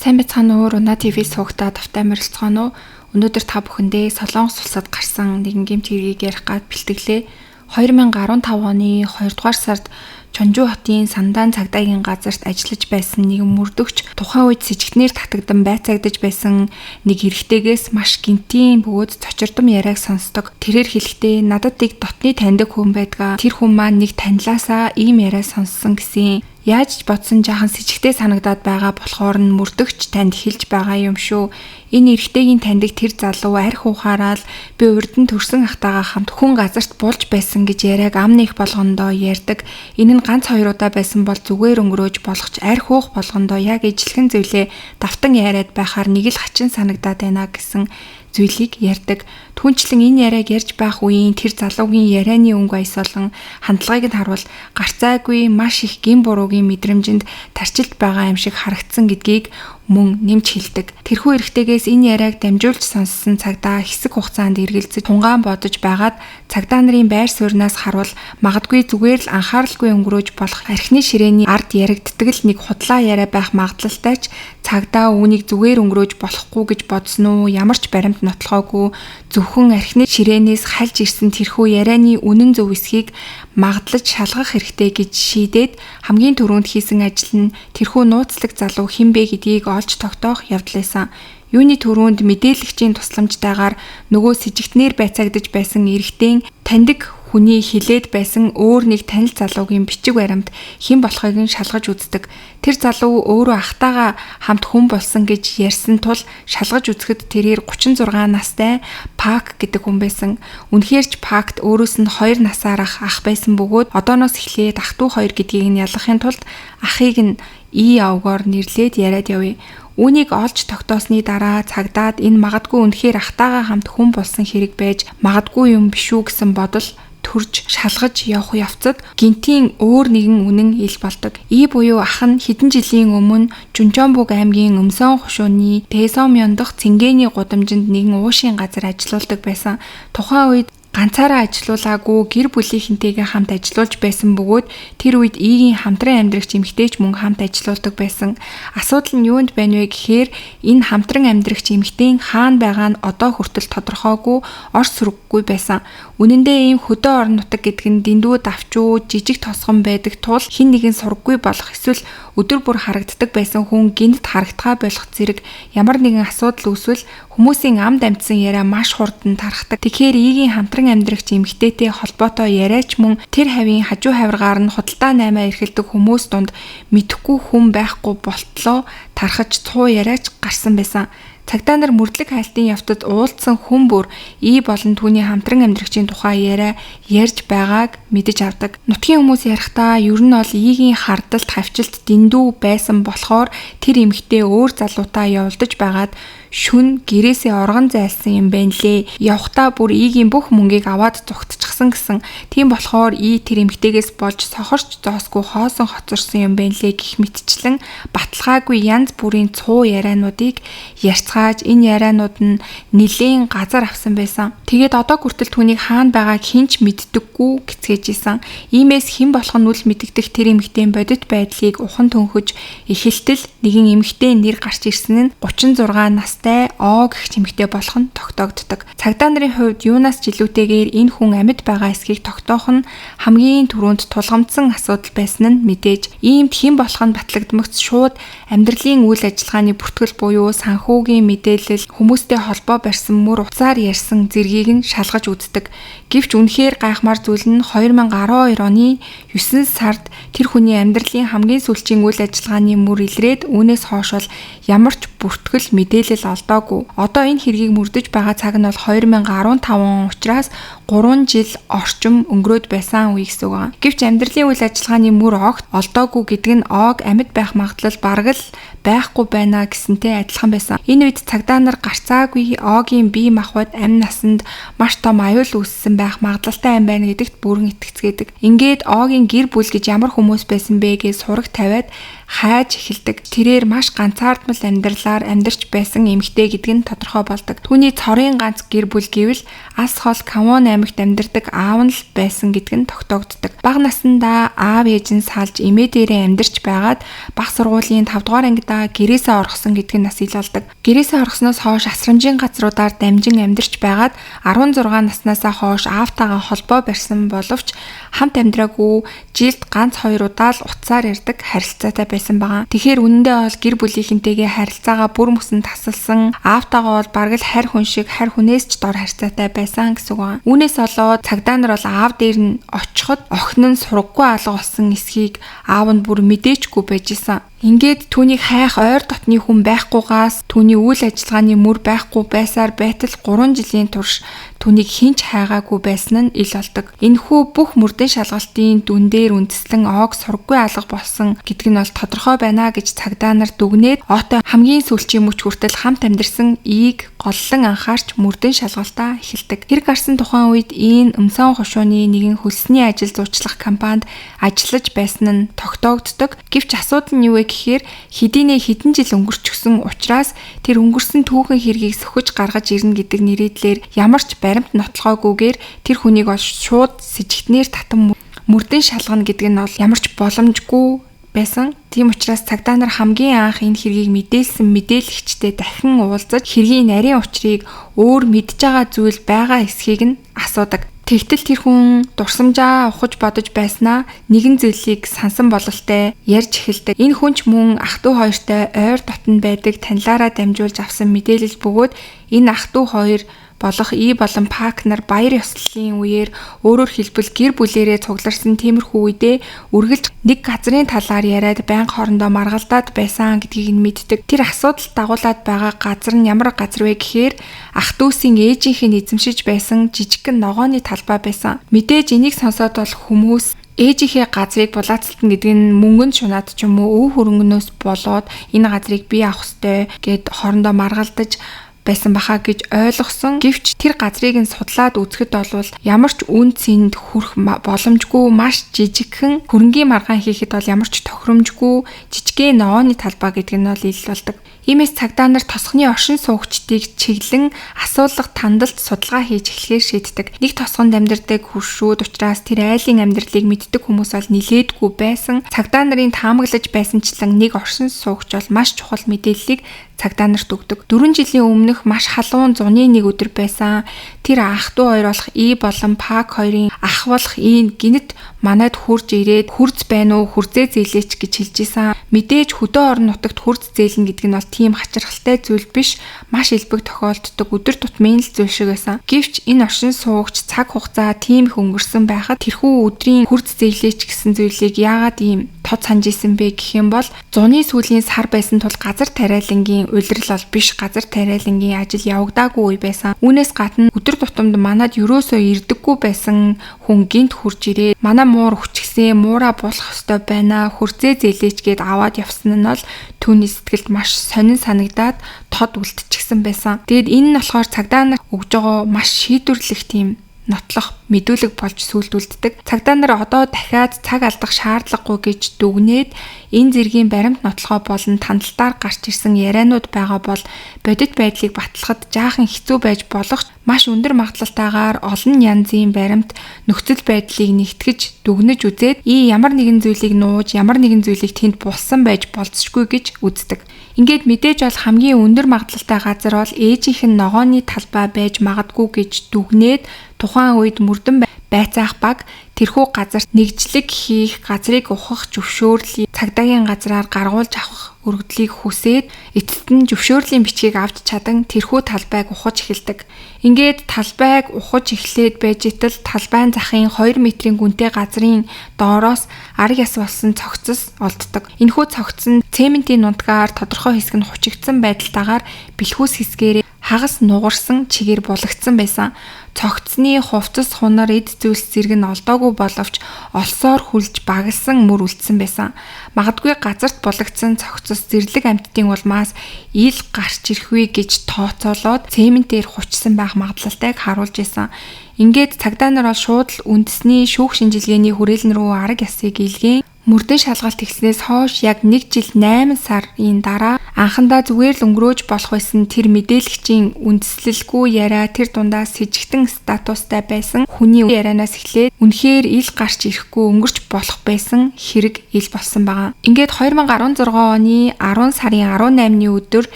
Сайн байцгаана уу? Уна ТV суугтаа тавтай морилцгаано уу? Өнөөдөр та бүхэндээ Солонгос улсад гарсан нэгэн гэмт хэргийг ярих гад бэлтгэлээ. 2015 оны 2 дугаар сард Чонжу хотын Сандаан цагдаагийн газарт ажиллаж байсан нэгэн мөрдөгч тухайн үед с ิจ гтнэр татагдан байцаагдаж байсан нэг эрэгтэйгээс маш гинтийн бөгөөд цочирдом яриаг сонсдог. Тэрээр хэлэхдээ надад нэг дотны таньдаг хүн байдгаа. Тэр хүн маань нэг танилаасаа ийм яриа сонссон гэсэн. Яаж ч бодсон жаахан с ิจ гтэй санагдаад байгаа болохоор нь мөрдөгч танд хэлж байгаа юм шүү. Энэ эрэгтэйгийн таньдаг тэр залуу арх ухаарал би урд нь төрсөн ахтайгаа хамт хүн газарт булж байсан гэж яриаг ам нэх болгондоо ярьдаг. Энэ нь ганц 2 удаа байсан бол зүгээр өнгөрөөж болгоч арх уух болгондоо яг ижилхэн зүйлээ давтан яриад байхаар нэг л хачин санагдаад байна гэсэн зүйлийг ярьдаг. Түүнчлэн энэ яриаг ярьж байх үеийн тэр залуугийн ярианы өнгө аясолон хандлагыг нь харуул гарцаагүй маш их гин буруугийн мэдрэмжинд тарчилт байгаа юм шиг харагдсан гэдгийг мөн нэмж хэлдэг. Тэрхүү эрэгтэйгээс энэ яриаг дамжуулж сонссон цагдаа хэсэг хугацаанд эргэлзэж тунгаан бодож байгаад цагдаа нарын байр сууриас харуул магадгүй зүгээр л анхааралгүй өнгөрөөж болох архины ширээний ард яригддаг л нэг худлаа яриа байх магадлалтай ч цагдаа үүнийг зүгээр өнгөрөөж болохгүй гэж бодсон уу, ямар ч баримт нотлохоогүй зөвхөн архины ширээнээс хальж ирсэн тэрхүү ярианы үнэн зөв эсхийг магадлаж шалгах хэрэгтэй гэж шийдээд хамгийн түрүүнд хийсэн ажил нь тэрхүү нууцлаг залуу хэн бэ гэдгийг олж тогтоох явдал байсан. Юуны түрүүнд мэдээлэгчийн тусламжтайгаар нөгөө с ิจ гтнэр байцаагдаж байсан эрэгтэй таньдаг хүний хилээд байсан өөр нэг танил залуугийн бичиг баримт хэн болохыг нь шалгаж үздэг. Тэр залуу өөрөө ахтайгаа хамт хүн болсон гэж ярьсан тул шалгаж үзэхэд тэрээр 36 настай Пак гэдэг хүн байсан. Үнэхээр ч Пакт өөрөөс нь 2 насаарах ах байсан бөгөөд одооноос эхлээд ах トゥ 2 гэдгийг нь ялгахын тулд ахыг нь И авгаар нэрлээд яриад явъя. Үүнийг олж тогтоосны дараа цагдаад энэ магадгүй үнэхээр ахтайгаа хамт хүн болсон хэрэг байж магадгүй юм биш үү гэсэн бодол төрж шалгаж явах явцад гинтийн өөр нэгэн үнэн ил болдог. И буюу ах нь хэдэн жилийн өмнө Чунчонбуг аймгийн Өмсөн хушууны Тэсомён дахь цэнгэний гудамжинд нэгэн уушийн газар ажиллаулдаг байсан. Тухайн үед ганцаараа ажиллуулаагүй гэр бүлийнхэнтэйгээ хамт ажиллаулж байсан бөгөөд тэр үед Игийн хамтран амьдрагч эмэгтэйч мөн хамт ажиллаулдаг байсан. Асуудал нь юунд байна вэ гэхээр энэ хамтран амьдрагч эмэгтэй хаана байгаа нь одоо хүртэл тодорхойгүй орс сүрэггүй байсан. Үнэн дээр ийм хөдөө орон нутаг гэдэг нь дэндүү давчуу жижиг тосгон байдаг тул хин нэгэн сургаггүй болох эсвэл өдөр бүр харагддаг байсан хүн гинт харагдгаа болох зэрэг ямар нэгэн асуудал үүсвэл хүмүүсийн амд амьдсан яриа маш хурдан тархдаг. Тэгэхээр Игийн хамтран амьдрагч эмэгтэйтэй холбоотой яриач мөн тэр хавийн хажуу хавиргаар нь худалдаа наймаа эрхэлдэг хүмүүс дунд мэдхгүй хүн байхгүй болтлоо тархаж цуу яриач гарсан байсан. Цагдаа нар мөрдлөг хайлтын явцад уулзсан хүн бүр И болон түүний хамтран амьдрагчийн тухай яриа ярьж байгааг мэдэж авдаг. Нутгийн хүмүүс ярихдаа ер нь бол Игийн хардалт хавчилт дэндүү байсан болохоор тэр эмэгтэй өөр залуутаа явуулдаж байгаад шүн гэрээсээ оргон зайлсан юм байна лээ. Явхдаа бүр Игийн бүх мөнгийг аваад зүгтчихсан гэсэн. Тийм болохоор И тэр эмэгтэйгээс болж сохорч зоосгүй хоосон хоцорсон юм байна лээ гэх мэтчлэн баталгаагүй янз бүрийн цуу яриануудыг ярьцгааж энэ ярианууд нь нилийн газар авсан байсан. Тэгээд одоо хүртэл түүнийг хаана байгааг хинч мэддэггүй гэцгээжсэн. Иймээс хэн болох нь үл мэддэх тэр эмэгтэй бодит байдлыг ухан төнхөж эхэлтэл нэгэн эмэгтэй нэр гарч ирсэн нь 36 настай О гэх эмэгтэй болох нь тогтоогддог. Цагдаа нарын хувьд юунаас ч илүүтэйгээр энэ хүн амьд байгаа эсхийг тогтоох нь хамгийн түрүүнд тулгамдсан асуудал байсан нь мэдээж. Иймд хэн болох нь батлагдмагц шууд амьдралын үйл ажиллагааны бүртгэл буюу санхүүгийн мэдээлэл хүмүүстэй холбоо барьсан мөр утсаар ярьсан зэргийг нь шалгаж үздэг. Гэвч үнэхээр гайхмаар зүйл нь 2012 оны 9 сард тэр хүний амьдралын хамгийн сүүлчийн үйл ажиллагааны мөр илрээд үүнээс хойш бол ямар ч бүртгэл мэдээлэл олдоогүй. Одоо энэ хэргийг мөрдөж байгаа цаг нь бол 2015 он учраас 3 жил орчим өнгөрөөд байсан үе гэсэн үг байна. Гэвч амьдралын үйл ажиллагааны мөр огт олдоогүй гэдэг нь Ог амьд байх магадлал бараг л байхгүй байна гэсэнтэй адилхан байсан. Энэ үед цагдаа нар гарцаагүй Огийн бие махбод амь насанд маш том аюул үүссэн байх магадлалтай юм байна гэдэгт бүрэн итгэцгээдэг. Ингээд Огийн гэр бүл гэж ямар хүмүүс байсан бэ гэж сураг тавиад хайж эхэлдэг. Тэрээр маш ганцаардмал амьдралаар амьдарч байсан эмэгтэй гэдэг нь тодорхой болдог. Түүний цорын ганц гэр бүл гэвэл Ас хол Камон аймагт амьдардаг аав нь л байсан гэдг нь тогтоогддог. Бага насндаа аав ээж нь салж эмээ дээрээ амьдарч байгаад бага сургуулийн 5 дугаар ангидаа гэрээсээ орхсон гэдг нь нас ил болдог. Гэрээсээ орхсноос хойш асрамжийн газруудаар дамжин амьдарч байгаад 16 наснаасаа хойш аавтайгаа холбоо барьсан боловч хамт амьдраагүй, жилд ганц 2 удаа л утсаар ярьдаг харилцаатай байсан байгаа. Тэгэхээр үнэндээ бол гэр бүлийнхэнтэйгээ харилцаагаа бүр мөсөн тасалсан, аавтайгаа бол бараг л харь хүн шиг харь хүнээс ч дор харилцаатай байсан гэсэн үг байна. Үүнээс болоод цагдаа нар бол аав дээр нь очиход охин нь сургаггүй алга болсон эсхийг аав нь бүр мэдээчгүй байж исэн. Ингээд түүнийг хайх ойр дотны хүн байхгүйгаас түүний үйл ажиллагааны мөр байхгүй байсаар байтал 3 жилийн турш түүнийг хинч хайгаагүй байсан нь ил болдог. Энэхүү бүх мөрдөн шалгалтын дүн дээр үндэслэн оог сургаггүй алга болсон гэдг нь бол тодорхой байна гэж цагдаа нар дүгнээд Оотой хамгийн сүүлчийн мөч хүртэл хамт амьдарсан ийг голлон анхаарч мөрдөн шалгалтаа эхэлдэг. Тэр гарсан тухайн үед энэ өмсөн хошууны нэгэн хөлсний ажил зуучлах компанид ажиллаж байсан нь тогтоогддог. Гэвч асуудал нь юу вэ гэхээр хэдэн жил өнгөрчихсөн учраас тэр өнгөрсөн түүхэн хэргийг сөхөж гаргаж ирнэ гэдэг нэрийдлэр ямар ч баримт нотлохоогүйгээр тэр хүнийг бол шууд сэжигтнээр татан мөрдөн шалгана гэдэг нь бол ямар ч боломжгүй байсан. Тийм учраас цагдаа нар хамгийн анх энэ хэргийг мэдээлсэн мэдээлэгчтэй дахин уулзаж хэргийн нарийн учрыг өөр мэдж байгаа зүйл байгаа эсхийг нь асуудаг. Тэгтэл тэр хүн дурсамжаа ухаж бодож байснаа нэгэн зүйлийг сансан бололтой ярьж эхэлдэг. Энэ хүн ч мөн ах トゥ хоёртой ойр дотн байдаг танилаараа дамжуулж авсан мэдээлэл бөгөөд энэ ах トゥ хоёр болох И болон Пак нар баяр ёслолын үеэр өөрөөр хэлбэл гэр бүлээрээ цугларсан тиймэрхүү үедээ үргэлж нэг газрын талаар яриад байнга хоорондоо маргалдаад байсан гэдгийг нь мэддэг. Тэр асуудалд дагуулад байгаа газар нь ямар газар вэ гэхээр ах トゥ усийн ээжийнхэн эзэмшиж байсан жижигхэн ногооны талбай байсан. Мэдээж энийг сонсоод бол хүмүүс ээжийнхээ газрыг булаацалтна гэдэг нь мөнгөнд шунаад ч юм уу өв хөрөнгнөөс болоод энэ газрыг би авах ёстой гэд хоорондоо маргалдаж байсан баха гэж ойлгосон. Гэвч тэр газрыг нь судлаад үзэхэд бол ямар ч үн цэнд хүрэх боломжгүй маш жижигхэн хөрөнгийн маргаан хийхэд бол ямар ч тохиромжгүй жижигхэн ногооны талбай гэдэг нь бол ил болдог. Иймээс цагдаа нар тосгоны оршин суугчдыг чиглэн асуулга тандалт судалгаа хийж эхлэхээр шийддэг. Нэг тосгонд амьдардаг хөршүүд учраас тэр айлын амьдралыг мэддэг хүмүүс бол нилээдгүй байсан. Цагдаа нарын таамаглаж байсанчлан нэг оршин суугч бол маш чухал мэдээллийг цагдаа нарт өгдөг. 4 жилийн өмнөх маш халуун зуны нэг өдөр байсан. Тэр ах トゥ хоёр болох И болон Пак хоёрын ах болох Ийн гинэт манайд хурж ирээд хурц байна уу хурцээ зээлээч гэж хэлж исэн. Мэдээж хөдөө орон нутагт хурц зээлнэ гэдэг нь бол тийм хачирхалтай зүйл биш, маш элбэг тохиолддог өдөр тутмын л зүйл шиг байсан. Гэвч энэ оршин суугч цаг хугацаа тийм их өнгөрсөн байхад тэрхүү өдрийн хурц зээлээч гэсэн зүйлийг яагаад ийм тод санаж исэн бэ гэх юм бол зуны сүүлийн сар байсан тул газар тариалангийн улирал бол биш, газар тариалангийн ажил явагдаагүй үе байсан. Үүнээс гадна өдөр тутамд манад ерөөсөө ирдэггүй байсан хүн гинт хурж ирээд манай муур өчгсөн, муура болох ёстой байна, хурцээ зээлээч гэд аваад явсан нь бол түүний сэтгэлд маш сонин санагдаад тод үлдчихсэн байсан. Тэгэд энэ нь болохоор цагдаа нар өгж байгаа маш шийдвэрлэх тийм нотлох мэдүүлэг болж сүлдүүлдэг. Цагдаа нар одоо дахиад цаг алдах шаардлагагүй гэж дүгнээд энэ зэргийн баримт нотлохоо болон тандалтаар гарч ирсэн яриануд байгаа бол бодит байдлыг батлахад жаахан хэцүү байж болох маш өндөр магадлалтайгаар олон янзын баримт нөхцөл байдлыг нэгтгэж дүгнэж үзээд ямар нэгэн зүйлийг нууж ямар нэгэн зүйлийг тэнд булсан байж болцсохгүй гэж үздэг. Ингээд мэдээж бол хамгийн өндөр магадлалтай газар бол ээжийнх нь ногооны талбай байж магадгүй гэж дүгнээд тухайн үед мөрдөн байцаах баг тэрхүү газарт нэгжлэг хийх, газрыг ухах зөвшөөрлийг цагдаагийн газраар гаргуулж авах өргөдлийг хүсээд эцэст нь зөвшөөрлийн бичгийг авч чадан тэрхүү талбайг ухаж эхэлдэг. Ингээд талбайг ухаж эхлээд байж итэл талбайн захын 2 метрийн гүнтэй газрын доороос арга яс болсон цогцос олддог. Энэхүү цогц нь цементийн нундгаар тодорхой хэсэг нь хучигдсан байдалтайгаар бэлхүүс хэсгээрээ хагас нугарсан чигээр булагдсан байсан. Цогцны хувцас хунар эд зүйлс зэрэг нь олдоогүй боловч олсоор хүлж багалсан мөр үлдсэн байсан. Магадгүй газарт булагдсан цогцос зэрлэг амьтдын улмаас ил гарч ирэхүй гэж тооцоолоод цементээр хучсан байх магадлалтайг харуулж исэн. Ингээд цагдаа нар бол шууд л үндэсний шүүх шинжилгээний хүрээлэн рүү арга ясыг илгээн мөрдөн шалгалт эхлснээс хойш яг 1 жил 8 сарын дараа Анхандаа зүгээр л өнгөрөөж болох байсан тэр мэдээлэгчийн үндэслэлгүй яриа тэр дундаа с жигтэн статустай байсан хүний ярианаас эхлээд үнэхээр ил гарч ирэхгүй өнгөрч болох байсан хэрэг ил болсон байгаа. Ингээд 2016 оны 10 сарын 18-ны өдөр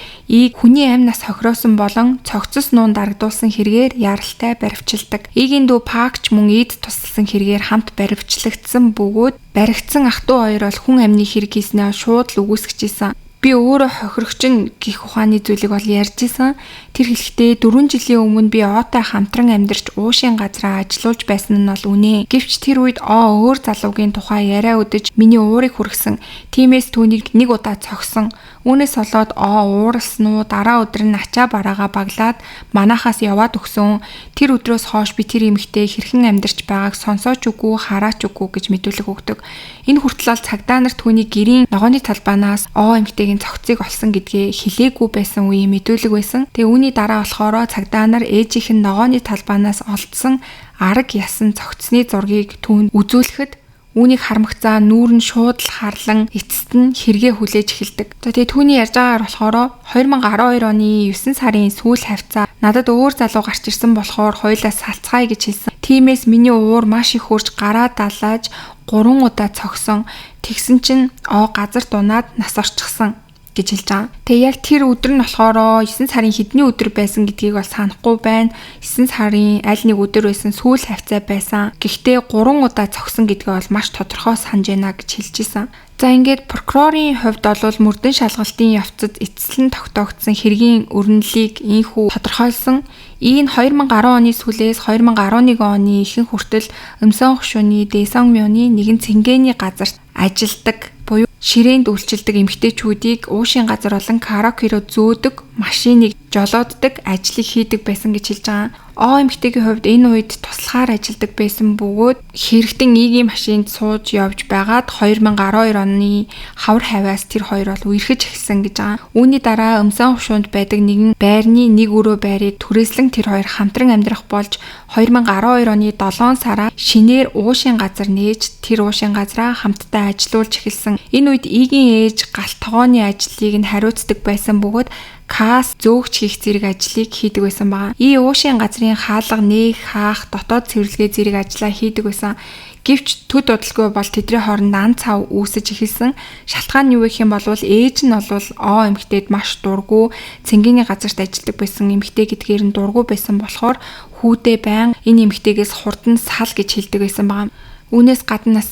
ийг хүний амь нас хохироосон болон цогцос нуун дарагдуулсан хэрэгээр яралтай баривчилдаг. Игийн дүү Пакч мөн ид тусалсан хэрэгээр хамт баривчлагдсан бөгөөд баригдсан ах トゥ хоёр бол хүн амны хэрэг хийснээ шууд л үгүйсгэжсэн. Би өөрөө хохирогчин гих ухааны зүйлийг бол ярьж исэн. Тэр хэлэхдээ 4 жилийн өмнө би Отой хамтран амьдарч уушийн газараа ажиллаулж байсан нь бол үнэ. Гэвч тэр үед өөр залуугийн тухай яриа өдөж миний уурыг хүргэсэн. Тиймээс түүнийг нэг удаа цогсон. Үүнээс болоод ууралсан уу дараа өдөр нь ачаа бараагаа баглаад манахаас яваад өгсөн. Тэр өдрөөс хойш би тэр эмэгтэй хэрхэн амьдарч байгааг сонсооч үгүй хараач үгүй гэж мэдүүлэг өгдөг. Энэ хүртэл бол цагдаа нар түүний гэрийн ногооны талбаанаас эмэгтэйгийн цогцыг олсон гэдгээ хэлээгүй байсан үеийн мэдүүлэг байсан. Тэгээ үүний дараа болохоор цагдаа нар ээжийнх нь ногооны талбаанаас олдсон арга ясан цогцсны зургийг түүнд үзүүлэхэд үүнийг харамгцаа нүүр нь шууд л харлан эцэст нь хэрэгэ хүлээж эхэлдэг. За тэгээ түүний ярьж байгаагаар болохоор 2012 оны 9 сарын сүүл хавцаа надад өөр залуу гарч ирсэн болохоор хоёулаа салцгаая гэж хэлсэн. Тиймээс миний уур маш их хурж гараа далааж 3 удаа цогсон. Тэгсэн чинь газар дунаад нас орчихсан гэж хэлж байгаа. Тэгээ яг тэр өдөр нь болохоор 9 сарын хэдний өдөр байсан гэдгийг бол санахгүй байна. 9 сарын аль нэг өдөр байсан сүүл хавцаа байсан. Гэхдээ 3 удаа цогсон гэдгээ бол маш тодорхой санаж байна гэж хэлж исэн. За ингээд прокурорын хувьд бол мөрдөн шалгалтын явцад эцэслэн тогтоогдсон хэргийн өрнөлийг ийхүү тодорхойлсон. Энэ 2010 оны сүүлээс 2011 оны ихэнх хүртэл Өмсөн хошууны Дэсангмёны нэгэн цэнгэний газарт ажилдаг буюу ширээнд үйлчилдэг эмэгтэйчүүдийг уушийн газар болон караокероо зөөдөг, машиныг жолооддаг, ажлыг хийдэг байсан гэж хэлж байгаа. Эмэгтэйгийн хувьд энэ үед туслахаар ажилдаг байсан бөгөөд хэрэгтэн игийн машинд сууж явж байгаад 2012 оны хавар хавиас тэр хоёр бол үерхэж эхэлсэн гэж байгаа. Үүний дараа Өмсөн хошуунд байдаг нэгэн байрны нэг өрөө байрыг түрээслэн тэр хоёр хамтран амьдрах болж 2012 оны 7 сараа шинээр уушийн газар нээж тэр уушийн газраа хамтдаа ажиллуулж эхэлсэн. Энэ үед игийн ээж галт тогооны ажлыг нь хариуцдаг байсан бөгөөд кас зөөгч хийх зэрэг ажлыг хийдэг байсан байгаа. Уушийн газрын хаалга нээх, хаах, дотоод цэвэрлэгээ зэрэг ажлаа хийдэг байсан. Гэвч төд удалгүй бол тэдний хооронд ан цав үүсэж эхэлсэн. Шалтгаан нь юу гэх юм бол ээж нь бол эмэгтэйд маш дургу, цэнгэний газарт ажилладаг байсан эмэгтэй гэдгээр нь дургу байсан болохоор хүүдээ байн энэ эмэгтэйгээс хурдан сал гэж хэлдэг байсан байгаа. Үүнээс гадна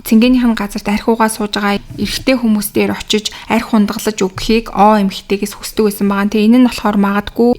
цэнгэнийхэн газарт архиугаа сууж байгаа эрэгтэй хүмүүс дээр очиж архи хундаглаж өгөхийг эмэгтэйгээс хүсдэг байсан байгаа. Тэгээ энэ нь болохоор магадгүй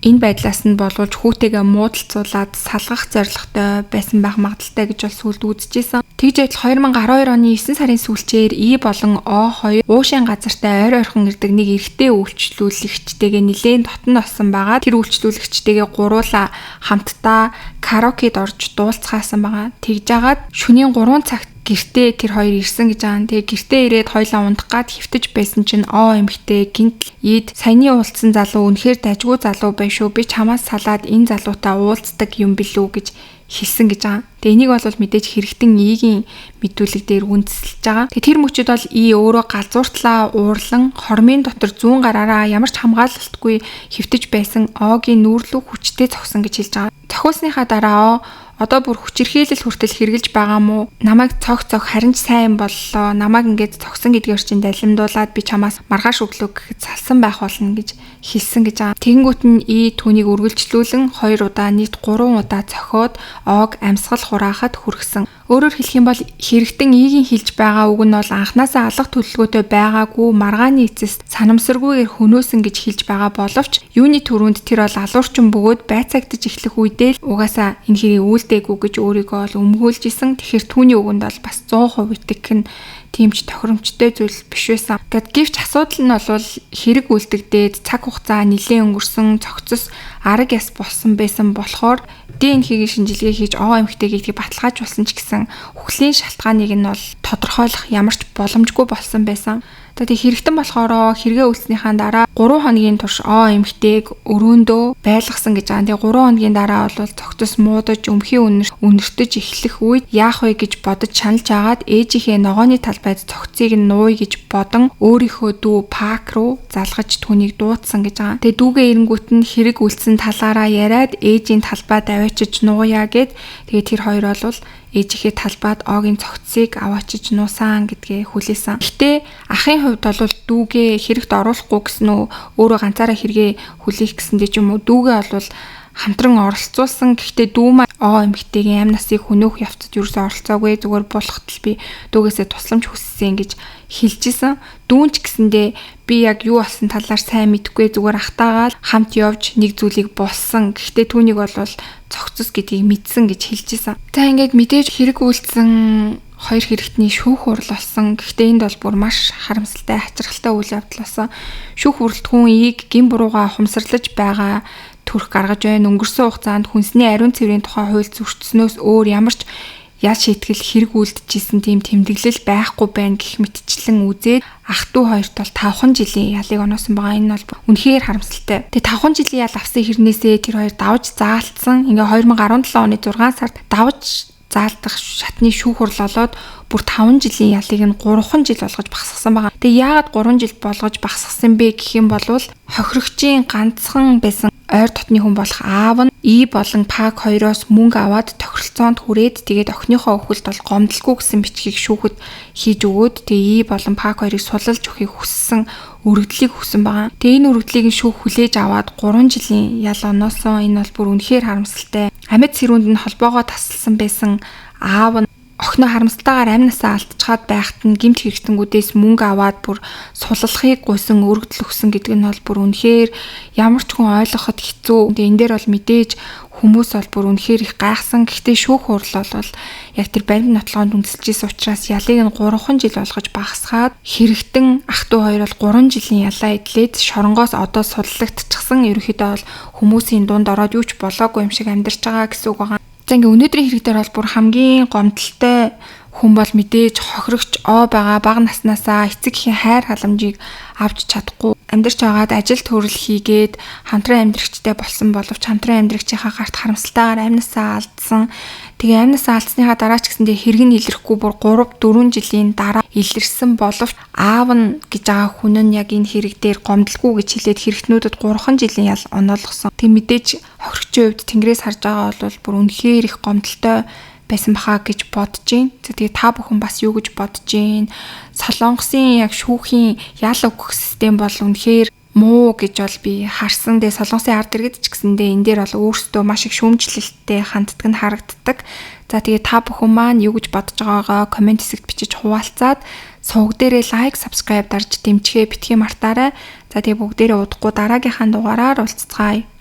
энэ байдлаас нь болуулж хүүтэйгээ муудалцуулаад салгах зорилготой байсан байх магадaltaй гэж бол сүлд үзэжсэн. Тэгж байтал 2012 оны 9 сарын сүүлчээр болон O2 уушийн газартаа ойр ойрхон ирдэг нэг эрэгтэй үйлчлүүлэгчтэйгээ нэлээд дотн болсон байгаа. Тэр үйлчлүүлэгчтэйгээ гуруула хамтдаа караокед орж дуулцгаасан байгаа. Тэгж жагаад шөнийн 3 цагт гэртээ тэр хоёр ирсэн гэж байгаа. Тэгээ гэртээ ирээд хоёлаа ундах гад хөвтөж байсан чинь эмэгтэй гинт ид саяны уулзсан залуу үнэхээр дажгүй залуу bay шүү. Би чамаас салаад энэ залуутай уулздаг юм билүү гэж хэлсэн гэж байгаа. Тэгээ энийг бол мэдээж хэрэгтэн игийн мэдүүлэг дээр үндэслэж байгаа. Тэгээ тэр мөчөд бол өөрөө галзууртлаа уурлан хормын дотор зүүн гараараа ямар ч хамгаалалтгүй хөвтөж байсан Огийн нүүрлүү хүчтэй зогсон гэж хэлж байгаа. Зохиосныхаа дараа одоо бүр хүчирхийлэл хүртэл хэрглэж байгаа мó намайг цог харин ч сайн боллоо намайг ингээд цогсон гэдгээр чинь далимдуулаад би чамаас маргааш өглөө гэхэд салсан байх болно гэж хэлсэн гэж байгаа. Тэгэнгүүт нь түүнийг үргэлжлүүлэн 2 удаа нийт 3 удаа цохиод Ог амьсгал хураахад хүргэсэн. Өөрөөр хэлэх юм бол хэрэгтэн игийн хэлж байгаа үг нь бол анханасаа алга төлөвлөгөөтэй байгаагүй маргааны эцэст санамсаргүйгээр хөнөөсөн гэж хэлж байгаа боловч юуны түрүүнд тэр бол алуурчин бөгөөд байцаагдж эхлэх үедээ л угаасаа энэ хэрийг үлдээгүй гэж өөрийгөө бол өмгөөлж исэн. Тэгэхээр түүний үгэнд бол бас 100% итгэх нь тиймч тохиромжтой зүйл биш байсан. Гэвч асуудал нь бол хэрэг үлдэгдээд цаг хугацаа нэлээд өнгөрсөн цогцос арга яс болсон байсан болохоор ДНХ-ийн шинжилгээ хийж эмэгтэй гэдгийг баталгаажуулсан ч гэсэн үхлийн шалтгааныг нь бол тодорхойлох ямар ч боломжгүй болсон байсан. За тэг хэрэгтэн болохоор хэрэгээ үлдснийхаа дараа 3 хоногийн турш эмэгтэйг өрөөндөө байлгасан гэж байгаа. Тэгээ 3 хоногийн дараа бол цогцос муудаж өмхийн үнэртэж эхлэх үед яах вэ гэж бодож шаналж агаад ээжийнхээ ногооны талбайд цогцыг нь нууя гэж бодон өөрийнхөө дүү Пак руу залгаж түүнийг дуудсан гэж байгаа. Тэгээ дүүгээ эренгүүт нь хэрэг үлдсэн талаараа яриад ээжийн талбайд аваачиж нууя гэд тэгээ тэр хоёр бол ээжийнхээ талбайд Огийн цогцыг аваачиж нуусан гэдгээ хүлээсэн. Гэхдээ ахын хувьд бол дүүгээ хэрэгт оруулахгүй гэсэн үү өөрөө ганцаараа хэрэгээ хүлээх гэсэндээ ч юм уу дүүгээ бол хамтран оролцуулсан. Гэхдээ дүү маань эмэгтэйгийн амь насыг хөнөөх явцад юусэн оролцоогүй, зүгээр болохтол би дүүгээсээ тусламж хүссэн гэж хэлжсэн. Дүүн ч гэсэндээ би яг юу болсон талаар сайн мэдэхгүй, зүгээр ахтаагаал хамт явж нэг зүйлийг болсон. Гэхдээ түүнийг бол цогцос гэдгийг мэдсэн гэж хэлжсэн. За ингээд мэдээж хэрэг үйлдсэн хоёр хэрэгтний шүүх хурал болсон. Гэхдээ энд бол бүр маш харамсалтай, хачирхалтай үйл явдал болсон. Шүүх хүрэлтгүүн ийг гин бурууга ухамсарлаж байгаа төрх гаргаж байна. Өнгөрсөн хугацаанд хүнсний ариун цэврийн тухай хууль зөрчснөөс өөр ямар ч ял шийтгэл хэрэг үлдэжсэн тийм тэмдэглэл байхгүй байна гэх мэтчлэн үзээд ах トゥ хоёрт бол 5 жилийн ялыг оноосон байгаа. Энэ бол үнэхээр харамсалтай. Тэгээ 5 жилийн ял авсан хэрнээсээ тэр хоёр давж заалтсан. Ингээ 2017 оны 6 сард давж заалдах шатны шүүх хурал болоод бүр 5 жилийн ялыг нь 3 жил болгож багасгасан байгаа. Тэгээ яагаад 3 жил болгож багасгасан бэ гэх юм бол хохирогчийн ганцхан байсан ойр дотны хүн болох аав нь болон Пак хоёроос мөнгө аваад тохиролцоонд хүрээд тэгээд охиныхоо өхөлд бол гомдлгүй гэсэн бичгийг шүүхэд хийж өгөөд тэгээ болон Пак хоёрыг суллаж өгөхийг хүссэн өргөдлийг хүссэн байгаа. Тэгээ энэ өргөдлийг шүүх хүлээж аваад 3 жилийн ял оноосон. Энэ бол бүр үнэхээр харамсалтай. Амьд сэрүүнд нь холбоогоо тасалсан байсан аав нь охиноо харамсалтайгаар амь насаа алдчихад байхад нь гэмт хэрэгтэнгүүдээс мөнгө аваад бүр суллахыг гуйсан өргөдөл өгсөн гэдэг нь бол бүр үнэхээр ямар ч хүн ойлгоход хэцүү. Тэгээ энэ дээр бол мэдээж хүмүүс бол бүр үнэхээр их гайхсан. Гэхдээ шүүх хурал бол яг тэр баримт нотлоонд үндэслэжсэн учраас ялыг нь 3 жил болгож багасгаад хэрэгтэн ах トゥ хоёр бол 3 жилийн ялаа эдлээд шоронгоос одоо суллагдчихсан. Ерөнхийдөө бол хүмүүсийн дунд ороод юу ч болоогүй юм шиг амьдарч байгаа гэсэн үг байгаа. За ингээ өнөөдрийн хэрэг дээр бол бүр хамгийн гомдолтой хүн бол мэдээж хохирогч байгаа бага наснаасаа эцэг эхийн хайр халамжийг авч чадахгүй амьдарч байгаад ажил төрөл хийгээд хамтран амьдрагчтай болсон боловч хамтран амьдрагчийнхаа гарт харамсалтайгаар амь насаа алдсан. Тэгээ амь насаа алдсныхаа дараа ч гэсэндээ хэрэг нь илэрхгүй бүр 3-4 жилийн дараа илэрсэн боловч аав нь гэж байгаа хүн нь яг энэ хэрэг дээр гомдлгүй гэж хэлээд хэрэгтнүүдэд 3 жилийн ял оноолгосон. Тэг мэдээж хохирогчийн хувьд тэнгэрээс харж байгаа бол бүр үнэхээр их гомдолтой байсан бахаа гэж бодож байна. Тэгээ та бүхэн бас юу гэж бодож байна? Солонгосын яг шүүхийн ял өгөх систем бол үнэхээр муу гэж бол би харсан. Тэгээ Солонгосын ард иргэд ч гэсэндээ энэ дээр бол өөрсдөө маш их шүүмжлэлттэй ханддаг нь харагддаг. За тэгээ та бүхэн маань юу гэж бодож байгаагаа комент хэсэгт бичиж хуваалцаад сувг дээрээ лайк, subscribe дарж дэмжихээ битгий мартаарай. За тэгээ бүгдээрээ удахгүй дараагийнхаа дугаараар уулзцгаая.